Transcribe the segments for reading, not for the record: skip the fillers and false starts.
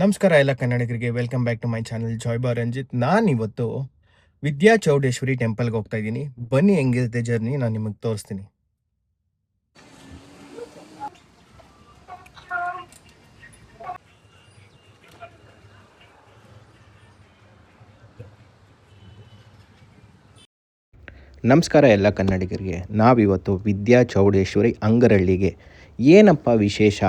ನಮಸ್ಕಾರ ಎಲ್ಲ ಕನ್ನಡಿಗರಿಗೆ. Welcome back to my channel ಜಾಯ್ ಬಾರ್ ರಂಜಿತ್. ನಾನಿವತ್ತು ವಿದ್ಯಾ ಚೌಡೇಶ್ವರಿ ಟೆಂಪಲ್ಗೆ ಹೋಗ್ತಾ ಇದ್ದೀನಿ. ಬನ್ನಿ, ಹೆಂಗಿರುತ್ತೆ ಜರ್ನಿ ನಾನು ನಿಮಗೆ ತೋರಿಸ್ತೀನಿ. ನಮಸ್ಕಾರ ಎಲ್ಲ ಕನ್ನಡಿಗರಿಗೆ. ನಾವಿವತ್ತು ವಿದ್ಯಾ ಚೌಡೇಶ್ವರಿ ಅಂಗರಳ್ಳಿಗೆ. ಏನಪ್ಪ ವಿಶೇಷ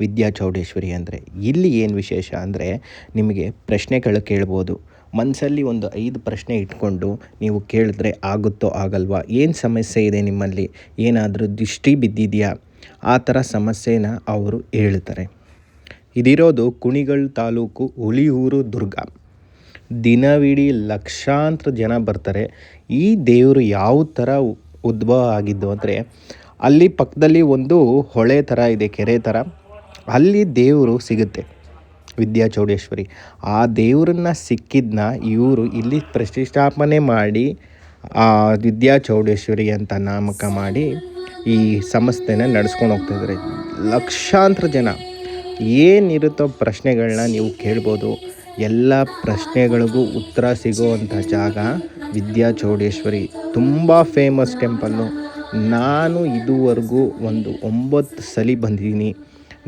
ವಿದ್ಯಾ ಚೌಡೇಶ್ವರಿ ಅಂದರೆ? ಇಲ್ಲಿ ಏನು ವಿಶೇಷ ಅಂದರೆ, ನಿಮಗೆ ಪ್ರಶ್ನೆಗಳು ಕೇಳ್ಬೋದು. ಮನಸ್ಸಲ್ಲಿ ಒಂದು 5 ಪ್ರಶ್ನೆ ಇಟ್ಕೊಂಡು ನೀವು ಕೇಳಿದ್ರೆ ಆಗುತ್ತೋ ಆಗಲ್ವಾ, ಏನು ಸಮಸ್ಯೆ ಇದೆ ನಿಮ್ಮಲ್ಲಿ, ಏನಾದರೂ ದೃಷ್ಟಿ ಬಿದ್ದಿದೆಯಾ, ಆ ಥರ ಸಮಸ್ಯೆನ ಅವರು ಹೇಳ್ತಾರೆ. ಇದಿರೋದು ಕುಣಿಗಲ್ ತಾಲೂಕು ಹುಲಿಯೂರು ದುರ್ಗ. ದಿನವಿಡೀ ಲಕ್ಷಾಂತರ ಜನ ಬರ್ತಾರೆ. ಈ ದೇವರು ಯಾವ ಥರ ಉದ್ಭವ ಆಗಿದ್ದು ಅಂದರೆ, ಅಲ್ಲಿ ಪಕ್ಕದಲ್ಲಿ ಒಂದು ಹೊಳೆ ಥರ ಇದೆ, ಕೆರೆ ಥರ. ಅಲ್ಲಿ ದೇವರು ಸಿಗುತ್ತೆ, ವಿದ್ಯಾ ಚೌಡೇಶ್ವರಿ. ಆ ದೇವರನ್ನ ಸಿಕ್ಕಿದ್ದನ್ನ ಇವರು ಇಲ್ಲಿ ಪ್ರತಿಷ್ಠಾಪನೆ ಮಾಡಿ ವಿದ್ಯಾ ಚೌಡೇಶ್ವರಿ ಅಂತ ನಾಮಕ ಮಾಡಿ ಈ ಸಂಸ್ಥೆನ ನಡೆಸ್ಕೊಂಡು ಹೋಗ್ತಾಯಿದ್ದಾರೆ. ಲಕ್ಷಾಂತರ ಜನ ಏನಿರುತ್ತೋ ಪ್ರಶ್ನೆಗಳನ್ನ ನೀವು ಕೇಳ್ಬೋದು. ಎಲ್ಲ ಪ್ರಶ್ನೆಗಳಿಗೂ ಉತ್ತರ ಸಿಗೋವಂಥ ಜಾಗ ವಿದ್ಯಾ ಚೌಡೇಶ್ವರಿ. ತುಂಬ ಫೇಮಸ್ ಟೆಂಪಲ್ಲು. ನಾನು ಇದುವರೆಗೂ ಒಂದು 9 ಸಲ ಬಂದಿದ್ದೀನಿ.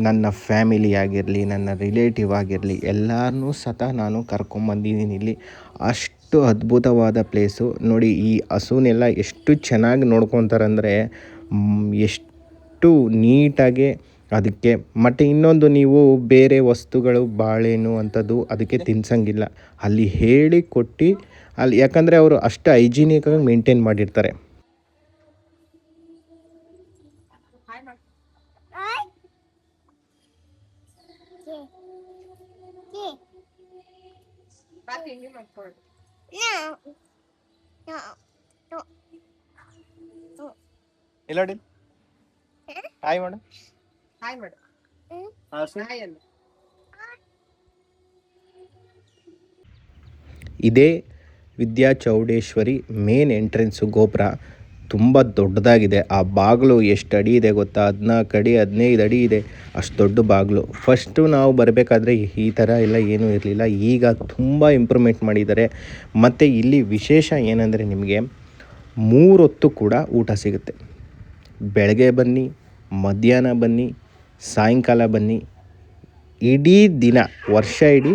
ನನ್ನ ಫ್ಯಾಮಿಲಿ ಆಗಿರಲಿ, ನನ್ನ ರಿಲೇಟಿವ್ ಆಗಿರಲಿ, ಎಲ್ಲರನ್ನೂ ನಾನು ಕರ್ಕೊಂಬಂದಿದ್ದೀನಿ ಇಲ್ಲಿ. ಅಷ್ಟು ಅದ್ಭುತವಾದ ಪ್ಲೇಸು ನೋಡಿ. ಈ ಹಸುನೆಲ್ಲ ಎಷ್ಟು ಚೆನ್ನಾಗಿ ನೋಡ್ಕೊತಾರಂದರೆ, ಎಷ್ಟು ನೀಟಾಗಿ ಅದಕ್ಕೆ. ಮತ್ತು ಇನ್ನೊಂದು, ನೀವು ಬೇರೆ ವಸ್ತುಗಳು ಬಾಳೆಹಣ್ಣು ಅಂಥದ್ದು ಅದಕ್ಕೆ ತಿನ್ಸಂಗಿಲ್ಲ. ಅಲ್ಲಿ ಹೇಳಿ ಕೊಟ್ಟು ಅಲ್ಲಿ, ಯಾಕಂದರೆ ಅವರು ಅಷ್ಟು ಹೈಜಿನಿಕಾಗಿ ಮೇಂಟೈನ್ ಮಾಡಿರ್ತಾರೆ. ಎಲ್ಲಡಿ ಹಾಯ್ ಮಾಡು, ಹಾಯ್ ಮಾಡು. ಇದೇ ವಿದ್ಯಾ ಚೌಡೇಶ್ವರಿ ಮೇನ್ ಎಂಟ್ರೆನ್ಸು. ಗೋಪುರ ತುಂಬ ದೊಡ್ಡದಾಗಿದೆ. ಆ ಬಾಗಿಲು ಎಷ್ಟು ಅಡಿ ಇದೆ ಗೊತ್ತಾ? 14 ಅಡಿ 15 ಅಡಿ ಇದೆ. ಅಷ್ಟು ದೊಡ್ಡ ಬಾಗಿಲು. ಫಸ್ಟು ನಾವು ಬರಬೇಕಾದ್ರೆ ಈ ಥರ ಎಲ್ಲ ಏನೂ ಇರಲಿಲ್ಲ. ಈಗ ತುಂಬ ಇಂಪ್ರೂವ್ಮೆಂಟ್ ಮಾಡಿದ್ದಾರೆ. ಮತ್ತು ಇಲ್ಲಿ ವಿಶೇಷ ಏನಂದರೆ, ನಿಮಗೆ 3 ಹೊತ್ತು ಕೂಡ ಊಟ ಸಿಗುತ್ತೆ. ಬೆಳಗ್ಗೆ ಬನ್ನಿ, ಮಧ್ಯಾಹ್ನ ಬನ್ನಿ, ಸಾಯಂಕಾಲ ಬನ್ನಿ. ಇಡೀ ದಿನ, ವರ್ಷ ಇಡೀ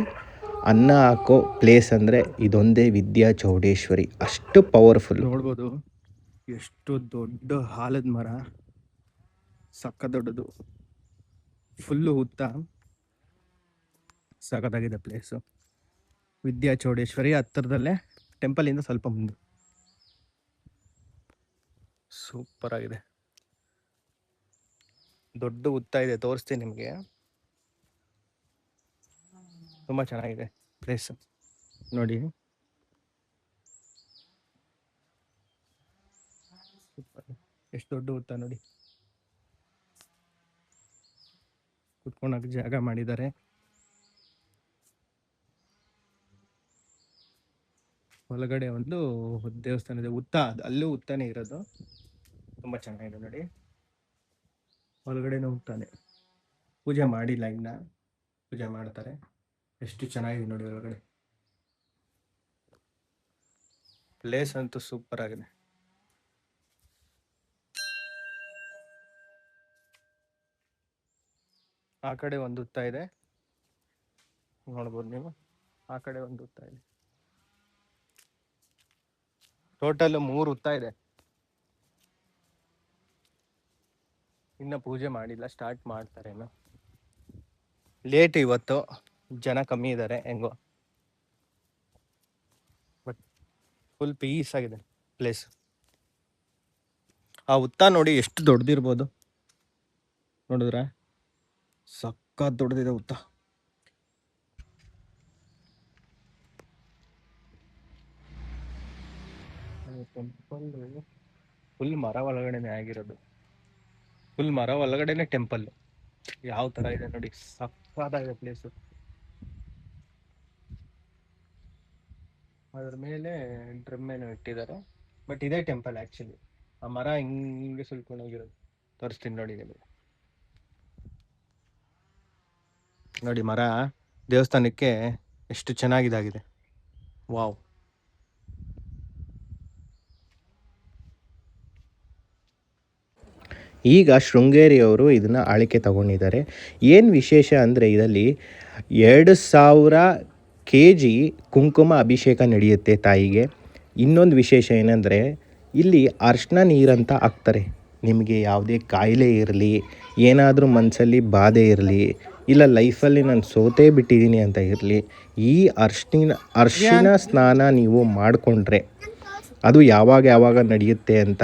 ಅನ್ನ ಹಾಕೋ ಪ್ಲೇಸ್ ಅಂದರೆ ಇದೊಂದೇ ವಿದ್ಯಾ ಚೌಡೇಶ್ವರಿ. ಅಷ್ಟು ಪವರ್ಫುಲ್. ನೋಡ್ಬೋದು ಎಷ್ಟು ದೊಡ್ಡ ಆಲದ ಮರ, ಸಕ್ಕ ದೊಡ್ಡದು, ಫುಲ್ಲು ಉದ್ದ, ಸಖತ್ತಾಗಿದೆ ಪ್ಲೇಸು. ವಿದ್ಯಾ ಚೌಡೇಶ್ವರಿ ಹತ್ತಿರದಲ್ಲೇ, ಟೆಂಪಲಿಂದ ಸ್ವಲ್ಪ ಮುಂದೆ. ಸೂಪರ್ ಆಗಿದೆ, ದೊಡ್ಡ ಉದ್ದ ಇದೆ, ತೋರಿಸ್ತೀನಿ ನಿಮಗೆ. ತುಂಬ ಚೆನ್ನಾಗಿದೆ ಪ್ಲೇಸ್ ನೋಡಿ. ಎಷ್ಟು ದೊಡ್ಡ ಉದ್ದ ನೋಡಿ. ಕುತ್ಕೊಳಕ್ಕೆ ಜಾಗ ಮಾಡಿದ್ದಾರೆ. ಒಳಗಡೆ ಒಂದು ದೇವಸ್ಥಾನ ಇದೆ, ಉತ್ತ, ಅಲ್ಲೂ ಉತ್ತಾನೆ ಇರೋದು. ತುಂಬ ಚೆನ್ನಾಗಿದೆ ನೋಡಿ. ಒಳಗಡೆನೂ ಉತ್ತಾನೆ. ಪೂಜೆ ಮಾಡಿಲ್ಲ, ಇನ್ನ ಪೂಜೆ ಮಾಡ್ತಾರೆ. ಎಷ್ಟು ಚೆನ್ನಾಗಿದೆ ನೋಡಿ ಒಳಗಡೆ. ಪ್ಲೇಸ್ ಅಂತೂ ಸೂಪರ್ ಆಗಿದೆ. ಆ ಕಡೆ ಒಂದು ಉತ್ತ ಇದೆ, ನೋಡ್ಬೋದು ನೀವು. ಆ ಕಡೆ ಒಂದು ಉತ್ತ ಇದೆ. ಟೋಟಲ್ 3 ಉತ್ತ ಇದೆ. ಇನ್ನು ಪೂಜೆ ಮಾಡಿಲ್ಲ, ಸ್ಟಾರ್ಟ್ ಮಾಡ್ತಾರೇನೋ. ಲೇಟ್ ಇವತ್ತು, ಜನ ಕಮ್ಮಿ ಇದ್ದಾರೆ ಹೆಂಗೋ. ಬಟ್ ಫುಲ್ ಪೀಸ್ ಆಗಿದೆ ಪ್ಲೇಸ್. ಆ ಉತ್ತ ನೋಡಿ ಎಷ್ಟು ದೊಡ್ಡದಿರ್ಬೋದು, ನೋಡಿದ್ರೆ ಸಖತ್ ದೊಡ್ಡದಿದೆ ಉತ್ತ. ಟೆಂಪಲ್ ಫುಲ್ ಮರ ಒಳಗಡೆನೆ ಆಗಿರೋದು. ಫುಲ್ ಮರ ಒಳಗಡೆನೆ ಟೆಂಪಲ್. ಯಾವ ತರ ಇದೆ ನೋಡಿ, ಸಖತ್ತಾಗಿದೆ ಪ್ಲೇಸು. ಅದ್ರ ಮೇಲೆ ಡ್ರಮ್ ಏನೋ ಇಟ್ಟಿದ್ದಾರೆ. ಬಟ್ ಇದೇ ಟೆಂಪಲ್ ಆಕ್ಚುಲಿ. ಆ ಮರ ಹಿಂಗೆ ಸುಲ್ಕೊಂಡು ಹೋಗಿರೋದು. ತೋರಿಸ್ತೀನಿ ನೋಡಿ ನಿಮಗೆ. ನೋಡಿ ಮರ ದೇವಸ್ಥಾನಕ್ಕೆ ಎಷ್ಟು ಚೆನ್ನಾಗಿದಾಗಿದೆ. ವಾವ್. ಈಗ ಶೃಂಗೇರಿಯವರು ಇದನ್ನು ಆಳಿಕೆ ತಗೊಂಡಿದ್ದಾರೆ. ಏನು ವಿಶೇಷ ಅಂದರೆ ಇದರಲ್ಲಿ 2000 kg ಕುಂಕುಮ ಅಭಿಷೇಕ ನಡೆಯುತ್ತೆ ತಾಯಿಗೆ. ಇನ್ನೊಂದು ವಿಶೇಷ ಏನಂದರೆ ಇಲ್ಲಿ ಅರ್ಶಿನ ನೀರಂತ ಹಾಕ್ತಾರೆ. ನಿಮಗೆ ಯಾವುದೇ ಕಾಯಿಲೆ ಇರಲಿ, ಏನಾದರೂ ಮನಸ್ಸಲ್ಲಿ ಬಾಧೆ ಇರಲಿ, ಇಲ್ಲ ಲೈಫಲ್ಲಿ ನಾನು ಸೋತೇ ಬಿಟ್ಟಿದ್ದೀನಿ ಅಂತ ಇರಲಿ, ಈ ಅರ್ಶಿನ ಸ್ನಾನ ನೀವು ಮಾಡಿಕೊಂಡ್ರೆ ಅದು ಯಾವಾಗ ನಡೆಯುತ್ತೆ ಅಂತ,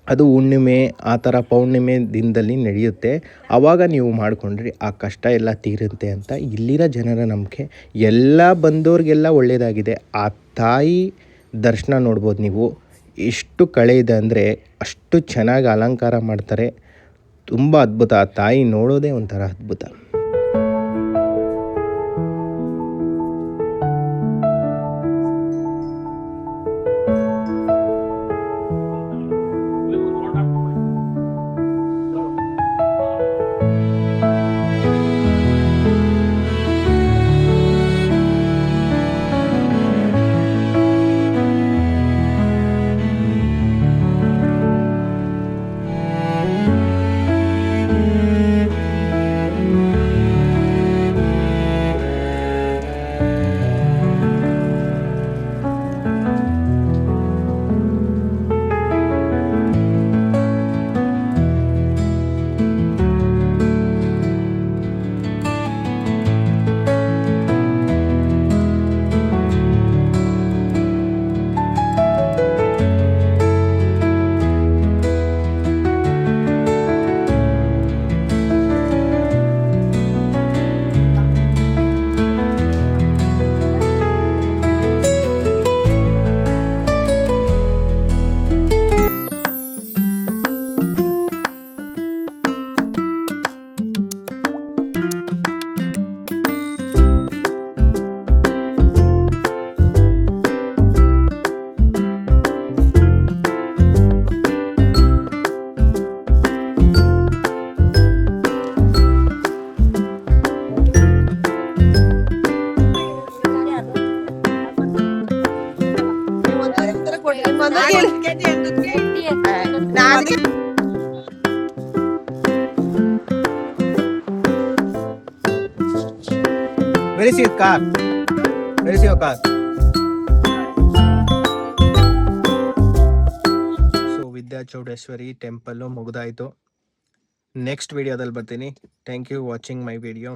ಅದು ಹುಣ್ಣಿಮೆ ಆ ಥರ ಪೌರ್ಣಿಮೆ ದಿನದಲ್ಲಿ ನಡೆಯುತ್ತೆ. ಆವಾಗ ನೀವು ಮಾಡಿಕೊಂಡ್ರೆ ಆ ಕಷ್ಟ ಎಲ್ಲ ತೀರುತ್ತೆ ಅಂತ ಇಲ್ಲಿನ ಜನರ ನಂಬಿಕೆ. ಎಲ್ಲ ಬಂದವ್ರಿಗೆಲ್ಲ ಒಳ್ಳೆಯದಾಗಿದೆ. ಆ ತಾಯಿ ದರ್ಶನ ನೋಡ್ಬೋದು ನೀವು. ಎಷ್ಟು ಕಳೆ ಇದೆ ಅಂದರೆ ಅಷ್ಟು ಚೆನ್ನಾಗಿ ಅಲಂಕಾರ ಮಾಡ್ತಾರೆ. ತುಂಬ ಅದ್ಭುತ. ಆ ತಾಯಿ ನೋಡೋದೇ ಒಂಥರ ಅದ್ಭುತ. Where is your car? Where is your car? So Vidya Chowdeshwari temple ಮುಗಿದಾಯಿತು. ನೆಕ್ಸ್ಟ್ ವಿಡಿಯೋದಲ್ಲಿ ಬರ್ತೀನಿ. Thank you watching my video.